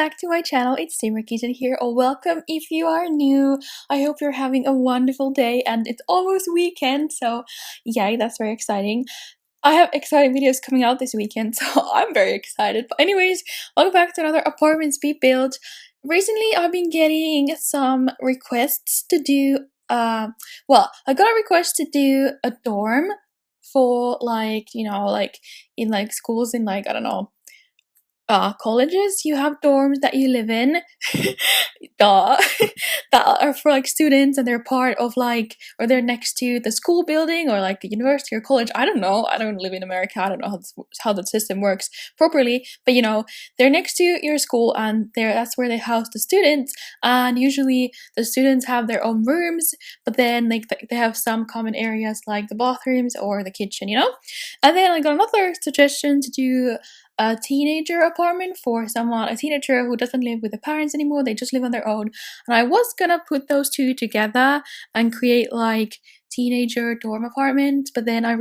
back to my channel. It's SimmerKitten here, or welcome if you are new. I hope you're having a wonderful day, and it's almost weekend, so yay, that's very exciting. I have exciting videos coming out this weekend, so I'm very excited. But anyways, welcome back to another apartments be built. Recently, I've been getting some requests to do, well, I got a request to do a dorm for like in like schools in like, I don't know, colleges. You have dorms that you live in duh, that are for like students, and they're part of like, or they're next to the school building or like a university or college. I don't know, I don't live in America, I don't know how the system works properly, but they're next to your school, and that's where they house the students. And usually the students have their own rooms, but then like they have some common areas like the bathrooms or the kitchen. And then I got another suggestion to do a teenager apartment for a teenager who doesn't live with the parents anymore, they just live on their own. And I was gonna put those two together and create like teenager dorm apartments, but then I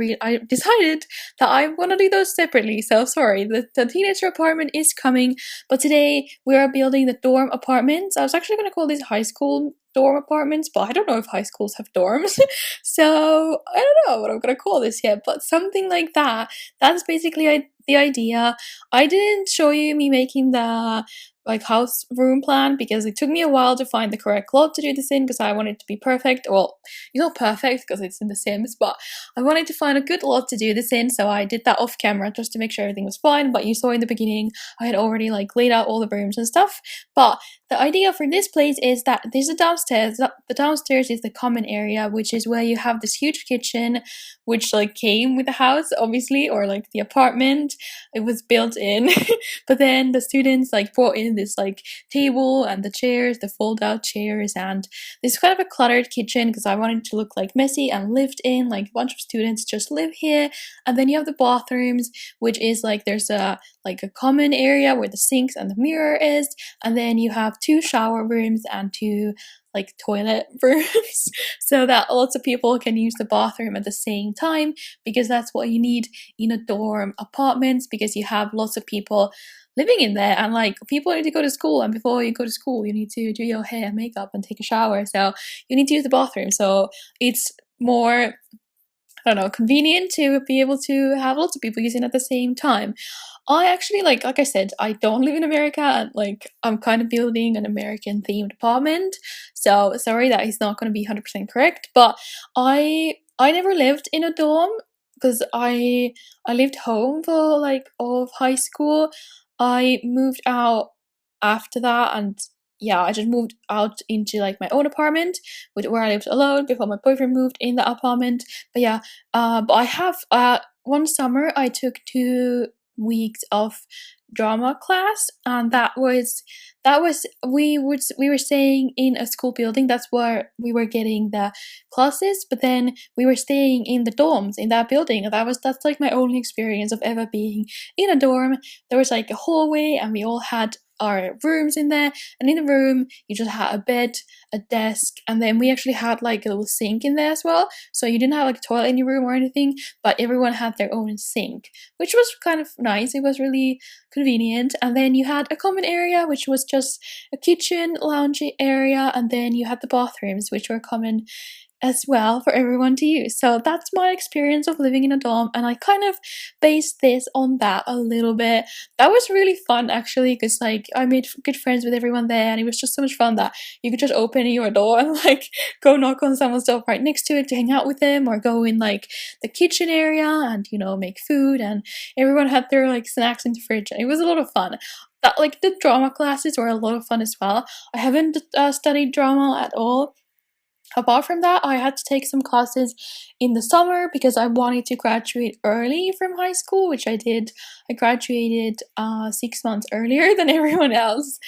decided that I want to do those separately. So sorry, the teenager apartment is coming, but today we are building the dorm apartments. I was actually gonna call these high school dorm apartments, but I don't know if high schools have dorms. So I don't know what I'm gonna call this yet, but something like that. That's basically the idea. I didn't show you me making the like house room plan because it took me a while to find the correct lot to do this in, because I wanted it to be perfect. Well, it's not perfect because it's in The Sims, but I wanted to find a good lot to do this in, so I did that off camera just to make sure everything was fine. But you saw in the beginning I had already like laid out all the rooms and stuff. But the idea for this place is that there's a downstairs. The downstairs is the common area, which is where you have this huge kitchen, which like came with the house, obviously, or like the apartment. It was built in. But then the students like brought in this like table and the chairs, the fold out chairs, and this kind of a cluttered kitchen because I wanted it to look like messy and lived in, like a bunch of students just live here. And then you have the bathrooms, which is like there's a common area where the sinks and the mirror is, and then you have 2 shower rooms and 2 like toilet rooms so that lots of people can use the bathroom at the same time, because that's what you need in a dorm apartments, because you have lots of people living in there, and like people need to go to school, and before you go to school you need to do your hair, makeup, and take a shower, so you need to use the bathroom. So it's more, I don't know, convenient to be able to have lots of people using at the same time. I actually like I said, I don't live in America, and like I'm kind of building an American themed apartment. So sorry that is not going to be 100% correct, but I never lived in a dorm because I lived home for like all of high school. I moved out after that, and yeah, I just moved out into like my own apartment where I lived alone before my boyfriend moved in the apartment. But yeah, but I have one summer I took 2 weeks of drama class, and that was we were staying in a school building. That's where we were getting the classes, but then we were staying in the dorms in that building. That's like my only experience of ever being in a dorm. There was like a hallway, and we all had our rooms in there, and in the room you just had a bed, a desk, and then we actually had like a little sink in there as well. So you didn't have like a toilet in your room or anything, but everyone had their own sink, which was kind of nice. It was really convenient. And then you had a common area, which was just a kitchen, lounge area, and then you had the bathrooms, which were common as well for everyone to use. So that's my experience of living in a dorm, and I kind of based this on that a little bit. That was really fun actually, because like I made good friends with everyone there, and it was just so much fun that you could just open your door and like go knock on someone's door right next to it to hang out with them, or go in like the kitchen area and make food, and everyone had their like snacks in the fridge, and it was a lot of fun. That like the drama classes were a lot of fun as well. I haven't studied drama at all. Apart from that, I had to take some classes in the summer because I wanted to graduate early from high school, which I did. I graduated 6 months earlier than everyone else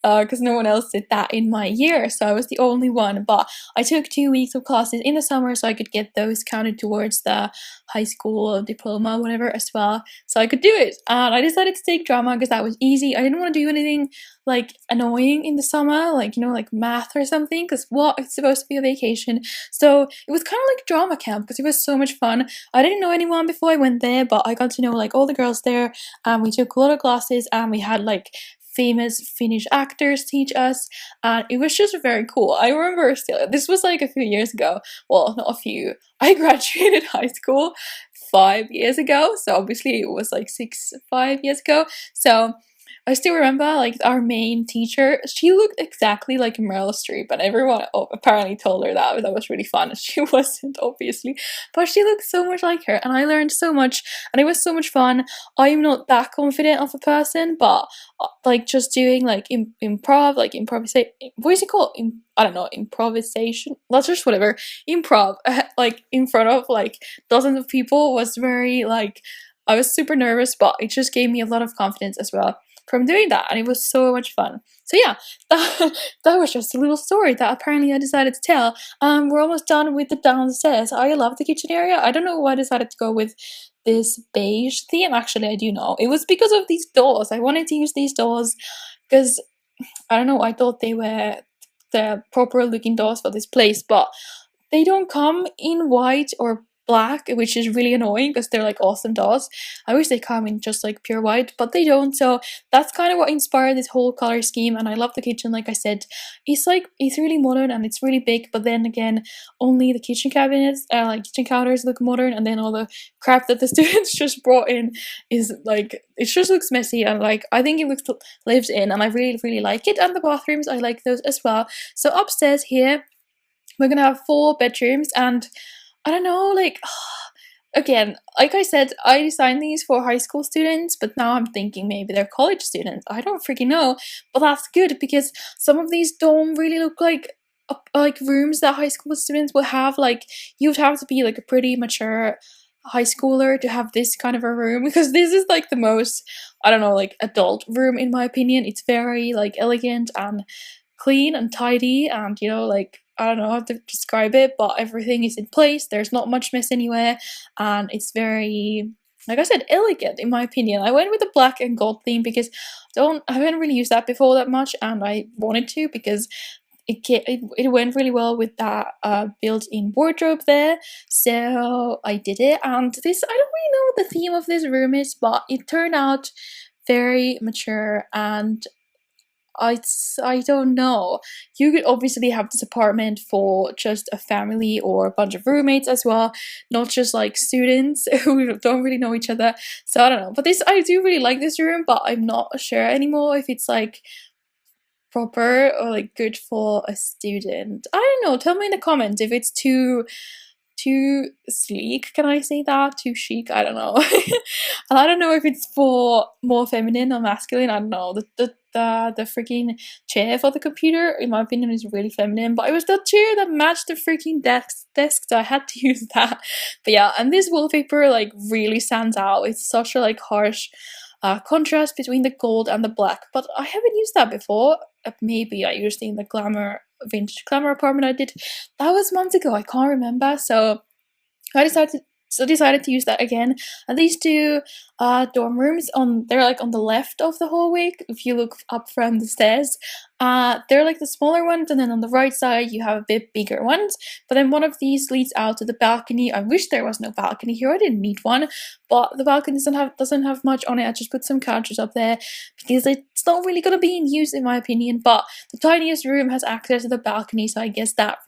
because no one else did that in my year, so I was the only one. But I took 2 weeks of classes in the summer so I could get those counted towards the high school diploma, whatever, as well, so I could do it. And I decided to take drama because that was easy. I didn't want to do anything like annoying in the summer, like like math or something, because it's supposed to be a vacation. So it was kind of like drama camp because it was so much fun. I didn't know anyone before I went there, but I got to know like all the girls there, and we took a lot of classes, and we had like famous Finnish actors teach us, and it was just very cool. I remember still, this was like a few years ago. Well, not a few. I graduated high school 5 years ago, so obviously it was like 5 years ago. So I still remember, like, our main teacher, she looked exactly like Meryl Streep, and everyone apparently told her that. That was really fun. She wasn't, obviously, but she looked so much like her, and I learned so much, and it was so much fun. I'm not that confident of a person, but like, just doing like improv, like improvisation, what is it called? I don't know, improvisation. That's just whatever. Improv, like in front of like dozens of people was very like, I was super nervous, but it just gave me a lot of confidence as well from doing that, and it was so much fun. So yeah, that was just a little story that apparently I decided to tell. We're almost done with the downstairs. I love the kitchen area. I don't know why I decided to go with this beige theme. Actually, I do know. It was because of these doors. I wanted to use these doors because, I don't know, I thought they were the proper looking doors for this place, but they don't come in white or black, which is really annoying because they're like awesome dolls. I wish they come in just like pure white, but they don't. So that's kind of what inspired this whole color scheme. And I love the kitchen. Like I said, it's really modern and it's really big, but then again, only the kitchen cabinets, like kitchen counters look modern, and then all the crap that the students just brought in is like, it just looks messy, and like, I think it looks lives in, and I really like it. And the bathrooms, I like those as well. So upstairs here, we're gonna have 4 bedrooms, and I don't know, like, again, like I said, I designed these for high school students, but now I'm thinking maybe they're college students. I don't freaking know, but that's good because some of these don't really look like rooms that high school students will have. Like, you would have to be like a pretty mature high schooler to have this kind of a room, because this is like the most, I don't know, like adult room in my opinion. It's very like elegant and clean and tidy, and you know, like, I don't know how to describe it, but everything is in place. There's not much mess anywhere, and it's very, like I said, elegant in my opinion. I went with the black and gold theme because I haven't really used that before that much, and I wanted to because it went really well with that built-in wardrobe there, so I did it. And this, I don't really know what the theme of this room is, but it turned out very mature, and I don't know. You could obviously have this apartment for just a family or a bunch of roommates as well, not just like students who don't really know each other. So I don't know. But this, I do really like this room, but I'm not sure anymore if it's like proper or like good for a student. I don't know. Tell me in the comments if it's too sleek, can I say that? Too chic, I don't know. And I don't know if it's for more feminine or masculine, I don't know. The freaking chair for the computer, in my opinion, is really feminine, but it was the chair that matched the freaking desk, so I had to use that. But yeah, and this wallpaper like really stands out. It's such a like harsh contrast between the gold and the black, but I haven't used that before. Maybe I used it in the vintage glamour apartment I did. That was months ago, I can't remember. So I decided to use that again. And these 2 dorm rooms, they're like on the left of the hallway if you look up from the stairs. They're like the smaller ones, and then on the right side you have a bit bigger ones, but then one of these leads out to the balcony. I wish there was no balcony here. I didn't need one, but the balcony doesn't have much on it. I just put some couches up there because it's not really gonna be in use in my opinion, but the tiniest room has access to the balcony, so I guess that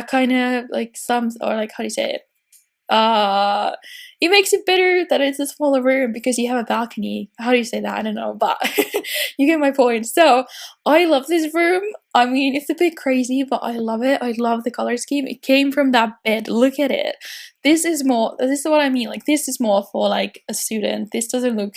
kind of like sums, or like, how do you say it, it makes it better that it's a smaller room because you have a balcony. How do you say that? I don't know, but you get my point. So I love this room. I mean, it's a bit crazy, but I love it. I love the color scheme. It came from that bed. Look at it. This is what I mean. Like, this is more for like a student. This doesn't look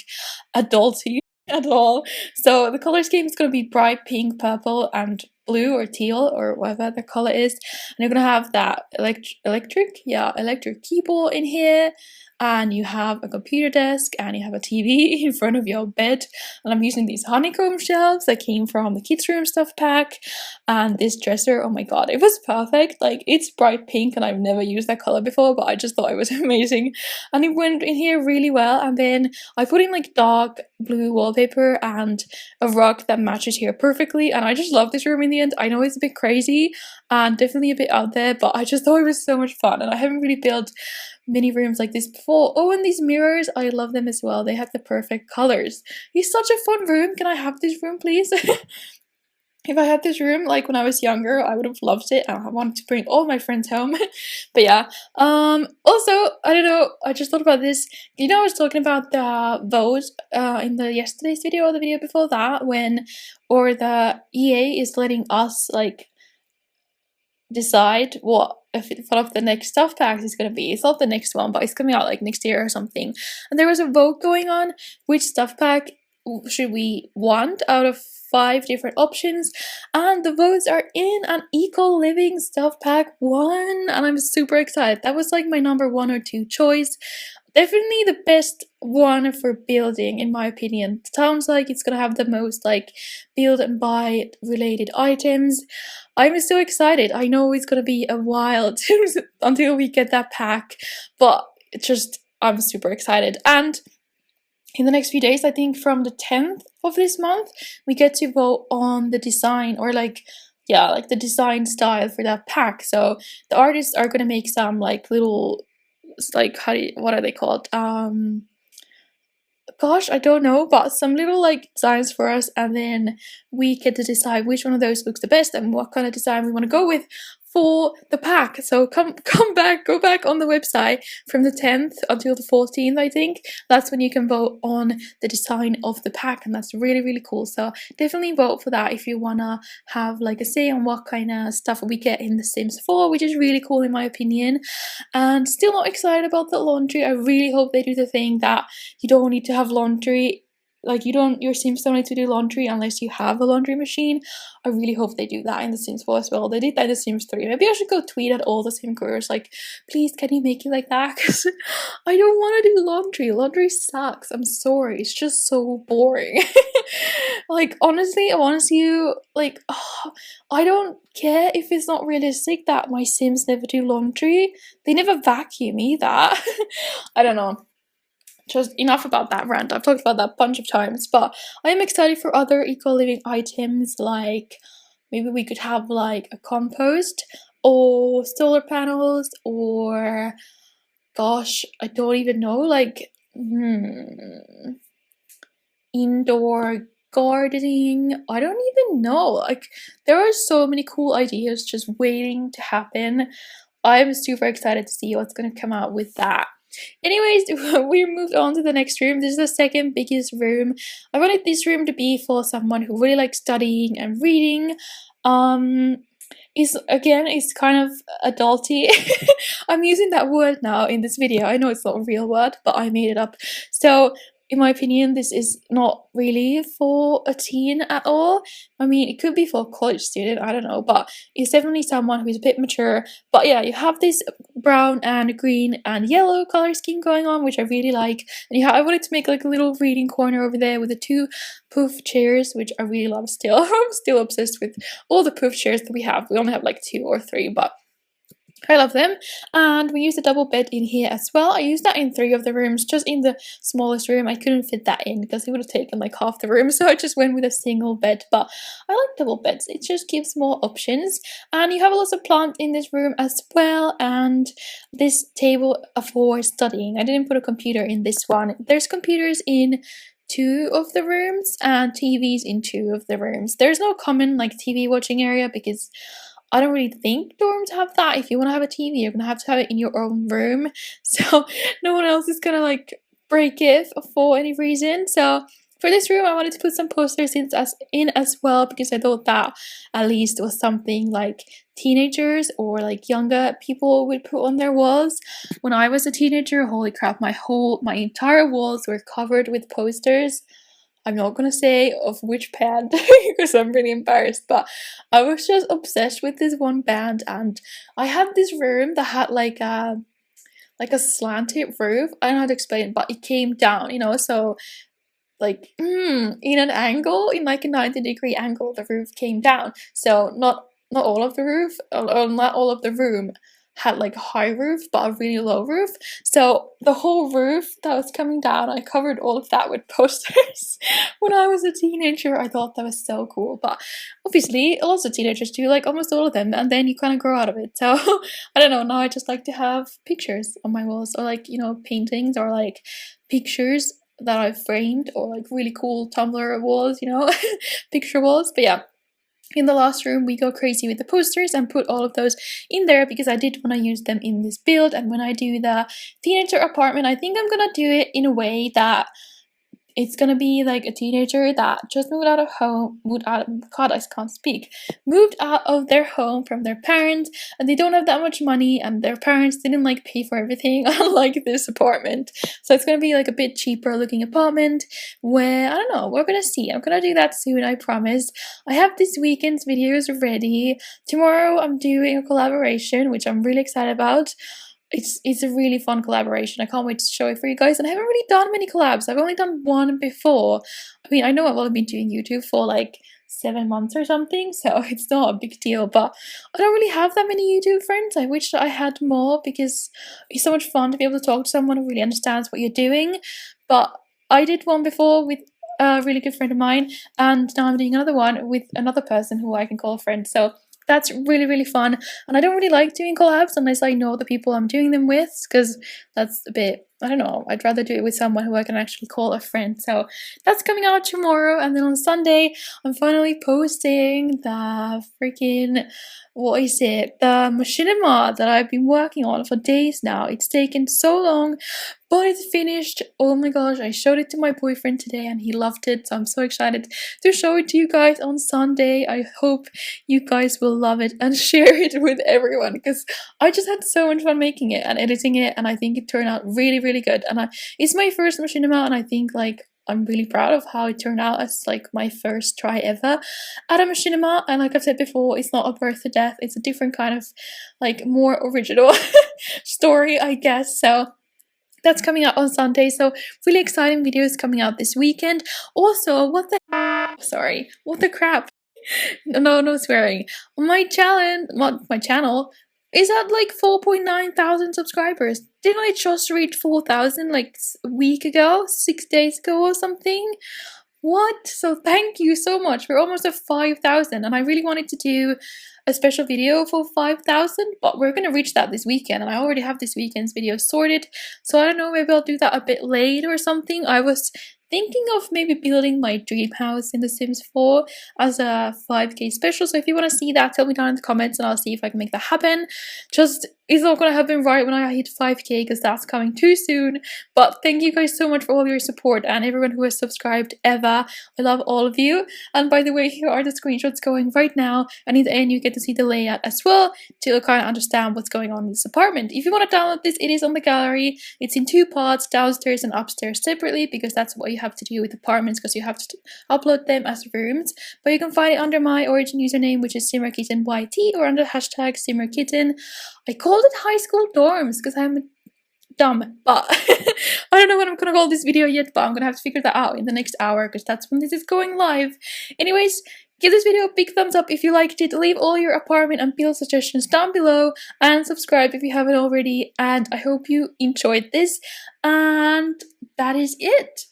adulty at all. So the color scheme is going to be bright pink, purple, and blue or teal or whatever the color is. And you're gonna have that electric keyboard in here, and you have a computer desk, and you have a TV in front of your bed. And I'm using these honeycomb shelves that came from the kids room stuff pack, and this dresser, oh my god, it was perfect. Like, it's bright pink and I've never used that color before, but I just thought it was amazing, and it went in here really well. And then I put in like dark blue wallpaper and a rug that matches here perfectly, and I just love this room in the end. I know it's a bit crazy and definitely a bit out there, but I just thought it was so much fun, and I haven't really built mini rooms like this before. Oh, and these mirrors, I love them as well. They have the perfect colors. It's such a fun room. Can I have this room, please? If I had this room like when I was younger, I would have loved it. I wanted to bring all my friends home. But yeah. Also, I don't know, I just thought about this. You know, I was talking about the vote in the yesterday's video or the video before that, when or the EA is letting us like decide what one of the next stuff packs is going to be. It's not the next one, but it's coming out like next year or something. And there was a vote going on which stuff pack should we want out of 5 different options, and the votes are in, an eco living stuff pack won, and I'm super excited. That was like my number 1 or 2 choice. Definitely the best one for building, in my opinion. Sounds like it's gonna have the most like build and buy related items. I'm so excited. I know it's gonna be a while until we get that pack, but it's just, I'm super excited. And in the next few days, I think from the 10th of this month, we get to vote on the design, or like, yeah, like the design style for that pack. So the artists are gonna make some like little, like, what are they called? Gosh, I don't know, but some little like designs for us, and then we get to decide which one of those looks the best and what kind of design we want to go with for the pack. So go back on the website from the 10th until the 14th, I think. That's when you can vote on the design of the pack, and that's really cool. So definitely vote for that if you wanna have like a say on what kind of stuff we get in The Sims 4, which is really cool in my opinion. And still not excited about the laundry. I really hope they do the thing that you don't need to have laundry, like your Sims don't need to do laundry unless you have a laundry machine. I really hope they do that in The Sims 4 as well. They did that in The Sims 3. Maybe I should go tweet at all the Sim girls like, please can you make it like that? Because I don't want to do laundry. Laundry sucks. I'm sorry. It's just so boring. Like, honestly, I want to see you, like, I don't care if it's not realistic that my Sims never do laundry. They never vacuum either. I don't know. Just enough about that rant. I've talked about that a bunch of times, but I am excited for other eco-living items, like maybe we could have like a compost or solar panels, or gosh, I don't even know, like indoor gardening. I don't even know. Like, there are so many cool ideas just waiting to happen. I'm super excited to see what's going to come out with that. Anyways, we moved on to the next room. This is the second biggest room. I wanted this room to be for someone who really likes studying and reading. It's kind of adulty. I'm using that word now in this video. I know it's not a real word, but I made it up. So in my opinion, this is not really for a teen at all. I mean, it could be for a college student, I don't know, but it's definitely someone who's a bit mature. But yeah, you have this brown and green and yellow color scheme going on, which I really like. And I wanted to make like a little reading corner over there with the 2 poof chairs, which I really love still. I'm still obsessed with all the poof chairs that we have. We only have like 2 or 3, but I love them. And we use a double bed in here as well. I used that in 3 of the rooms. Just in the smallest room, I couldn't fit that in because it would have taken like half the room, so I just went with a single bed. But I like double beds. It just gives more options. And you have lots of plants in this room as well, and this table for studying. I didn't put a computer in this one. There's computers in 2 of the rooms and TVs in 2 of the rooms. There's no common like TV watching area because I don't really think dorms have that. If you want to have a TV, you're going to have it in your own room. So no one else is going to like break it for any reason. So for this room, I wanted to put some posters in as well, because I thought that at least was something like teenagers or like younger people would put on their walls. When I was a teenager, holy crap, my entire walls were covered with posters. I'm not gonna say of which band because I'm really embarrassed, but I was just obsessed with this one band, and I had this room that had like a slanted roof. I don't know how to explain it, but it came down, you know, so like in an angle, in like a 90-degree angle, the roof came down. So not all of the roof, or not all of the room had like a high roof but a really low roof. So the whole roof that was coming down, I covered all of that with posters. When I was a teenager, I thought that was so cool. But obviously, lots of teenagers do, like almost all of them, and then you kind of grow out of it. So I don't know. Now I just like to have pictures on my walls, or like, you know, paintings, or like pictures that I've framed, or like really cool Tumblr walls, you know, picture walls. But yeah, in the last room we go crazy with the posters and put all of those in there because I did want to use them in this build. And when I do the teenager apartment, I think I'm gonna do it in a way that it's gonna be like a teenager that just moved out of home, God, I can't speak, moved out of their home from their parents, and they don't have that much money, and their parents didn't like pay for everything, unlike this apartment. So it's gonna be like a bit cheaper looking apartment where, I don't know, we're gonna see. I'm gonna do that soon, I promise. I have this weekend's videos ready. Tomorrow I'm doing a collaboration, which I'm really excited about. It's a really fun collaboration. I can't wait to show it for you guys. And I haven't really done many collabs. I've only done one before. I mean, I know I've only been doing YouTube for like 7 months or something, so it's not a big deal. But I don't really have that many YouTube friends. I wish I had more because it's so much fun to be able to talk to someone who really understands what you're doing. But I did one before with a really good friend of mine, and now I'm doing another one with another person who I can call a friend. So that's really, really fun. And I don't really like doing collabs unless I know the people I'm doing them with, because that's a bit, I don't know, I'd rather do it with someone who I can actually call a friend. So that's coming out tomorrow. And then on Sunday, I'm finally posting the freaking, what is it, the machinima that I've been working on for days now. It's taken so long, but it's finished. Oh my gosh, I showed it to my boyfriend today and he loved it. So I'm so excited to show it to you guys on Sunday. I hope you guys will love it and share it with everyone, because I just had so much fun making it and editing it, and I think it turned out really, really good. And it's my first machinima, and I think like I'm really proud of how it turned out as like my first try ever at a machinima. And like I've said before, it's not a birth to death, it's a different kind of like more original story, I guess. So that's coming out on Sunday. So really exciting videos coming out this weekend. Also, what the crap? No swearing. My channel is at like 4.9 thousand subscribers. Didn't I just reach 4,000 like a week ago, 6 days ago or something? What? So thank you so much. We're almost at 5,000, and I really wanted to do a special video for 5,000, but we're gonna reach that this weekend, and I already have this weekend's video sorted. So I don't know, maybe I'll do that a bit late or something. I was thinking of maybe building my dream house in The Sims 4 as a 5k special. So if you want to see that, tell me down in the comments and I'll see if I can make that happen. Just, it's not gonna happen right when I hit 5k because that's coming too soon. But thank you guys so much for all your support and everyone who has subscribed ever. I love all of you. And by the way, here are the screenshots going right now, and in the end you get to see the layout as well to kind of understand what's going on in this apartment. If you want to download this, it is on the gallery. It's in 2 parts, downstairs and upstairs separately, because that's what you have to do with apartments, because you have to upload them as rooms. But you can find it under my origin username, which is SimmerKittenYT, or under hashtag SimmerKitten. I called it high school dorms because I'm dumb, but I don't know what I'm gonna call this video yet, but I'm gonna have to figure that out in the next hour because that's when this is going live. Anyways, give this video a big thumbs up if you liked it, leave all your apartment and build suggestions down below, and subscribe if you haven't already. And I hope you enjoyed this, and that is it.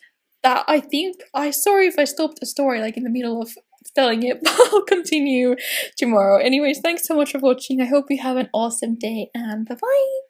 That I think, sorry if I stopped the story like in the middle of telling it, but I'll continue tomorrow. Anyways, thanks so much for watching. I hope you have an awesome day, and bye bye.